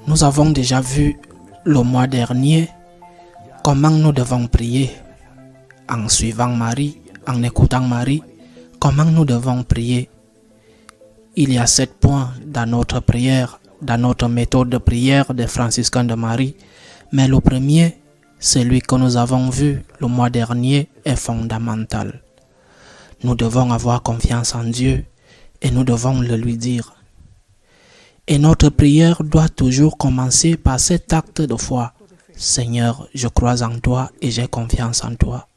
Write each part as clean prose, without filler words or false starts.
Nous avons déjà vu le mois dernier comment nous devons prier en suivant Marie, en écoutant Marie, comment nous devons prier. Il y a 7 points dans notre prière, dans notre méthode de prière des franciscains de Marie, mais le premier, celui que nous avons vu le mois dernier, est fondamental. Nous devons avoir confiance en Dieu et nous devons le lui dire. Et notre prière doit toujours commencer par cet acte de foi. Seigneur, je crois en toi et j'ai confiance en toi.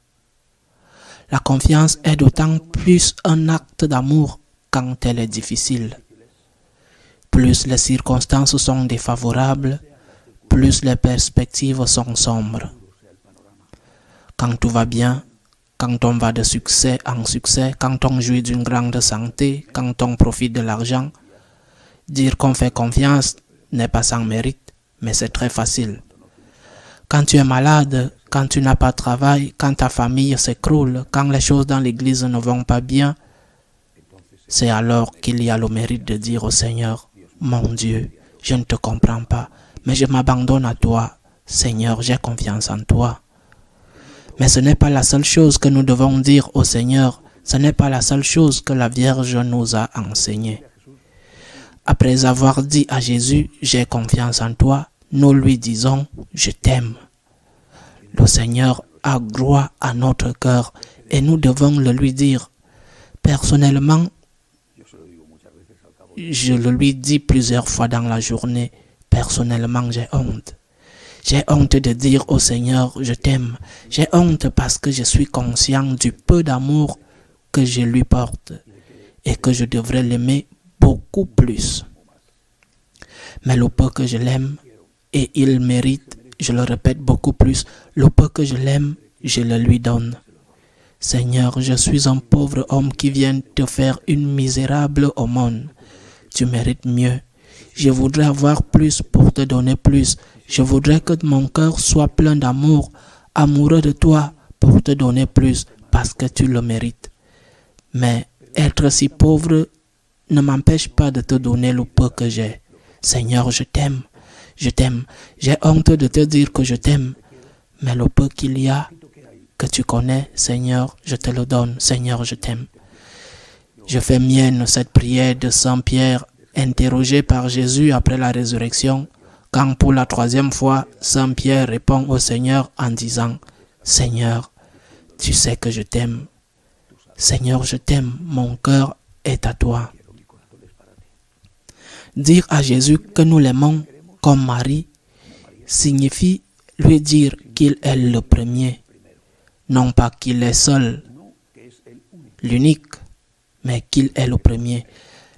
La confiance est d'autant plus un acte d'amour quand elle est difficile. Plus les circonstances sont défavorables, plus les perspectives sont sombres. Quand tout va bien, quand on va de succès en succès, quand on jouit d'une grande santé, quand on profite de l'argent, dire qu'on fait confiance n'est pas sans mérite, mais c'est très facile. Quand tu es malade, quand tu n'as pas de travail, quand ta famille s'écroule, quand les choses dans l'église ne vont pas bien, c'est alors qu'il y a le mérite de dire au Seigneur, mon Dieu, je ne te comprends pas, mais je m'abandonne à toi. Seigneur, j'ai confiance en toi. Mais ce n'est pas la seule chose que nous devons dire au Seigneur, ce n'est pas la seule chose que la Vierge nous a enseignée. Après avoir dit à Jésus, j'ai confiance en toi, nous lui disons, je t'aime. Le Seigneur a gloire à notre cœur et nous devons le lui dire. Personnellement, je le lui dis plusieurs fois dans la journée. Personnellement, j'ai honte. J'ai honte de dire au Seigneur, je t'aime. J'ai honte parce que je suis conscient du peu d'amour que je lui porte et que je devrais l'aimer beaucoup plus. Mais le peu que je l'aime, et il mérite, je le répète beaucoup plus, le peu que je l'aime, je le lui donne. Seigneur, je suis un pauvre homme qui vient te faire une misérable aumône. Tu mérites mieux. Je voudrais avoir plus pour te donner plus. Je voudrais que mon cœur soit plein d'amour, amoureux de toi pour te donner plus, parce que tu le mérites. Mais être si pauvre ne m'empêche pas de te donner le peu que j'ai. Seigneur, je t'aime. Je t'aime. J'ai honte de te dire que je t'aime. Mais le peu qu'il y a, que tu connais, Seigneur, je te le donne. Seigneur, je t'aime. Je fais mienne cette prière de Saint Pierre, interrogé par Jésus après la résurrection, quand pour la 3e fois, Saint Pierre répond au Seigneur en disant, Seigneur, tu sais que je t'aime. Seigneur, je t'aime. Mon cœur est à toi. Dire à Jésus que nous l'aimons comme Marie signifie lui dire qu'il est le premier, non pas qu'il est seul, l'unique, mais qu'il est le premier.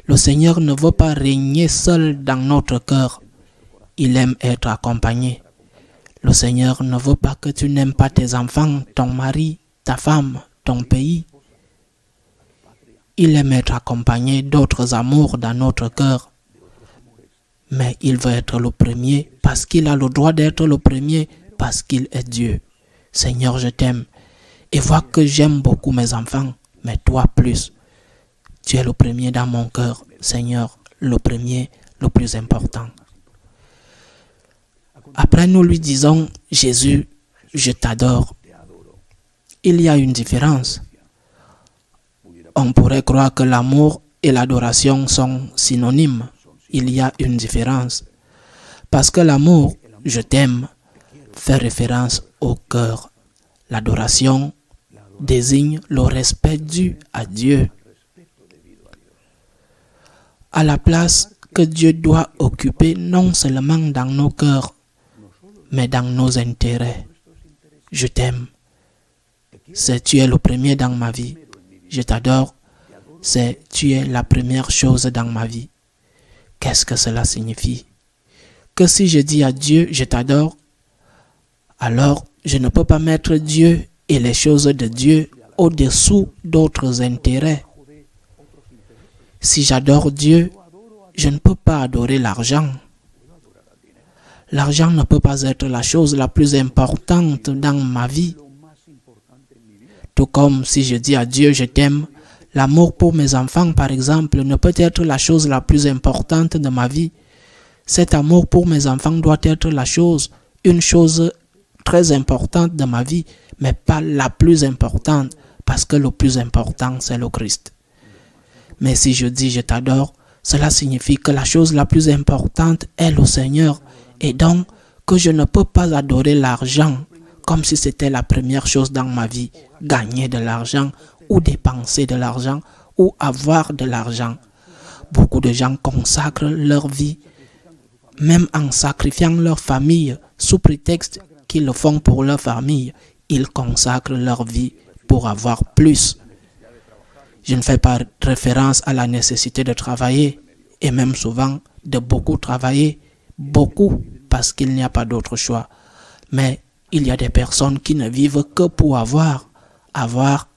Le Seigneur ne veut pas régner seul dans notre cœur, il aime être accompagné. Le Seigneur ne veut pas que tu n'aimes pas tes enfants, ton mari, ta femme, ton pays. Il aime être accompagné d'autres amours dans notre cœur. Mais il veut être le premier parce qu'il a le droit d'être le premier parce qu'il est Dieu. Seigneur, je t'aime. Et vois que j'aime beaucoup mes enfants, mais toi plus. Tu es le premier dans mon cœur, Seigneur, le premier, le plus important. Après nous lui disons, Jésus, je t'adore. Il y a une différence. On pourrait croire que l'amour et l'adoration sont synonymes. Il y a une différence. Parce que l'amour, je t'aime, fait référence au cœur. L'adoration désigne le respect dû à Dieu. À la place que Dieu doit occuper non seulement dans nos cœurs, mais dans nos intérêts. Je t'aime. C'est tu es le premier dans ma vie. Je t'adore. C'est tu es la première chose dans ma vie. Qu'est-ce que cela signifie? Que si je dis à Dieu, je t'adore, alors je ne peux pas mettre Dieu et les choses de Dieu au-dessous d'autres intérêts. Si j'adore Dieu, je ne peux pas adorer l'argent. L'argent ne peut pas être la chose la plus importante dans ma vie. Tout comme si je dis à Dieu je t'aime, l'amour pour mes enfants par exemple ne peut être la chose la plus importante de ma vie. Cet amour pour mes enfants doit être une chose très importante de ma vie, mais pas la plus importante, parce que le plus important c'est le Christ. Mais si je dis je t'adore, cela signifie que la chose la plus importante est le Seigneur, et donc que je ne peux pas adorer l'argent comme si c'était la première chose dans ma vie, gagner de l'argent ou dépenser de l'argent ou avoir de l'argent. Beaucoup de gens consacrent leur vie, même en sacrifiant leur famille, sous prétexte qu'ils le font pour leur famille, ils consacrent leur vie pour avoir plus. Je ne fais pas référence à la nécessité de travailler, et même souvent de beaucoup travailler, beaucoup parce qu'il n'y a pas d'autre choix. Mais il y a des personnes qui ne vivent que pour avoir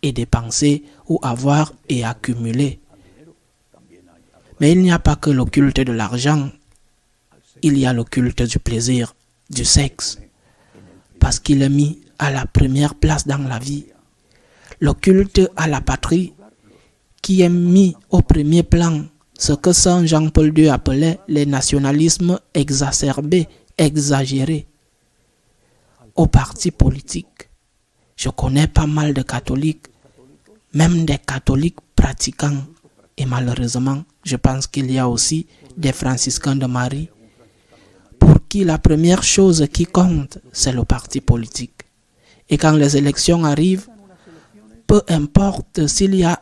et dépenser, ou avoir et accumuler. Mais il n'y a pas que le culte de l'argent, il y a le culte du plaisir, du sexe, parce qu'il est mis à la première place dans la vie. Le culte à la patrie, qui est mis au premier plan, ce que Saint Jean-Paul II appelait les nationalismes exacerbés, exagérés, aux partis politiques. Je connais pas mal de catholiques, même des catholiques pratiquants, et malheureusement, je pense qu'il y a aussi des franciscains de Marie, pour qui la première chose qui compte, c'est le parti politique. Et quand les élections arrivent, peu importe s'il y a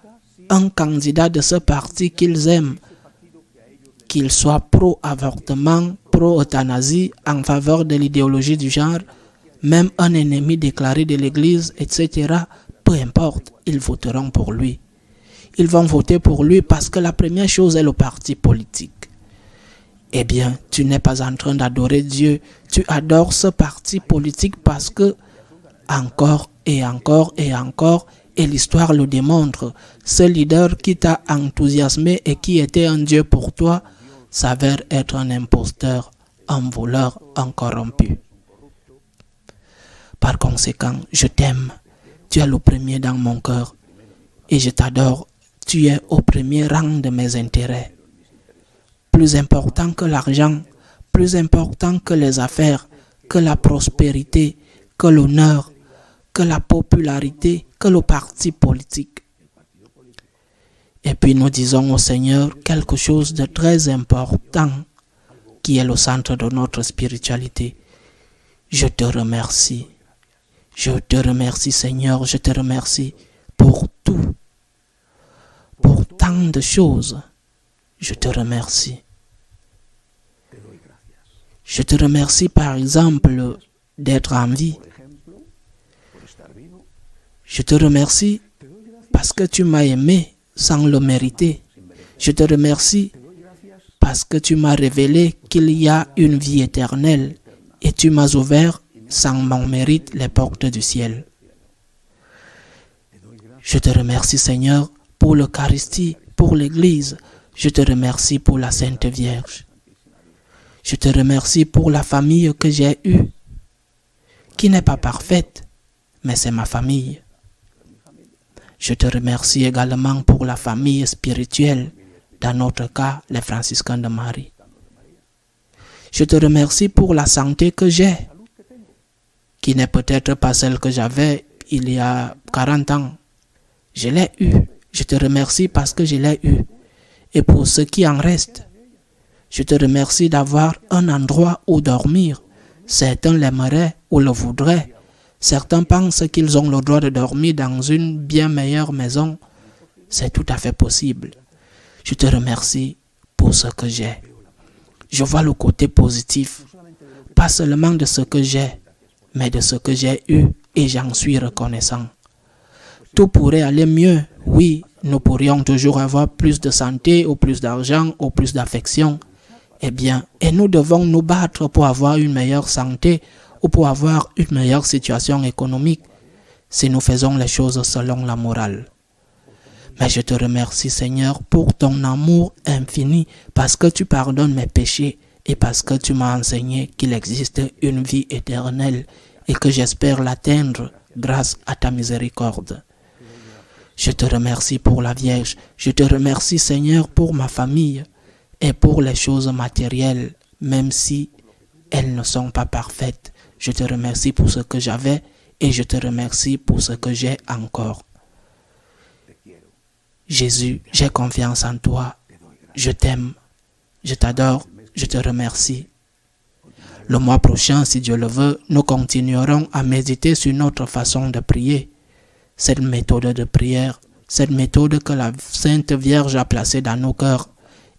un candidat de ce parti qu'ils aiment, qu'il soit pro-avortement, pro-euthanasie, en faveur de l'idéologie du genre, même un ennemi déclaré de l'Église, etc., peu importe, ils voteront pour lui. Ils vont voter pour lui parce que la première chose est le parti politique. Eh bien, tu n'es pas en train d'adorer Dieu, tu adores ce parti politique parce que, encore et encore et encore, et l'histoire le démontre, ce leader qui t'a enthousiasmé et qui était un Dieu pour toi, s'avère être un imposteur, un voleur, un corrompu. Par conséquent, je t'aime, tu es le premier dans mon cœur, et je t'adore, tu es au premier rang de mes intérêts. Plus important que l'argent, plus important que les affaires, que la prospérité, que l'honneur, que la popularité, que le parti politique. Et puis nous disons au Seigneur quelque chose de très important qui est le centre de notre spiritualité. Je te remercie. Je te remercie Seigneur, je te remercie pour tout, pour tant de choses. Je te remercie. Je te remercie par exemple d'être en vie. Je te remercie parce que tu m'as aimé sans le mériter. Je te remercie parce que tu m'as révélé qu'il y a une vie éternelle et tu m'as ouvert sans mon mérite les portes du ciel. Je te remercie Seigneur pour l'Eucharistie, pour l'Église. Je te remercie pour la Sainte Vierge. Je te remercie pour la famille que j'ai eue, qui n'est pas parfaite, mais c'est ma famille. Je te remercie également pour la famille spirituelle, dans notre cas, les franciscains de Marie. Je te remercie pour la santé que j'ai, qui n'est peut-être pas celle que j'avais il y a 40 ans. Je l'ai eue. Je te remercie parce que je l'ai eue. Et pour ce qui en reste, je te remercie d'avoir un endroit où dormir. Certains l'aimeraient ou le voudraient. Certains pensent qu'ils ont le droit de dormir dans une bien meilleure maison. C'est tout à fait possible. Je te remercie pour ce que j'ai. Je vois le côté positif, pas seulement de ce que j'ai, mais de ce que j'ai eu et j'en suis reconnaissant. Tout pourrait aller mieux, oui, nous pourrions toujours avoir plus de santé ou plus d'argent ou plus d'affection. Eh bien, et nous devons nous battre pour avoir une meilleure santé ou pour avoir une meilleure situation économique si nous faisons les choses selon la morale. Mais je te remercie Seigneur pour ton amour infini parce que tu pardonnes mes péchés et parce que tu m'as enseigné qu'il existe une vie éternelle et que j'espère l'atteindre grâce à ta miséricorde. Je te remercie pour la Vierge, je te remercie Seigneur pour ma famille et pour les choses matérielles, même si elles ne sont pas parfaites. Je te remercie pour ce que j'avais et je te remercie pour ce que j'ai encore. Jésus, j'ai confiance en toi, je t'aime, je t'adore, je te remercie. Le mois prochain, si Dieu le veut, nous continuerons à méditer sur notre façon de prier. Cette méthode de prière, cette méthode que la Sainte Vierge a placée dans nos cœurs.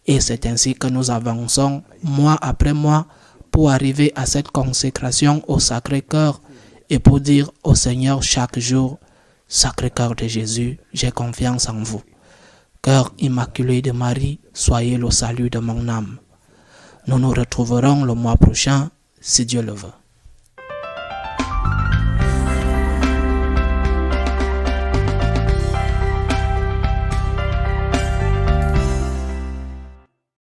Et c'est ainsi que nous avançons, mois après mois, pour arriver à cette consécration au Sacré-Cœur et pour dire au Seigneur chaque jour, Sacré-Cœur de Jésus, j'ai confiance en vous. Cœur immaculé de Marie, soyez le salut de mon âme. Nous nous retrouverons le mois prochain, si Dieu le veut.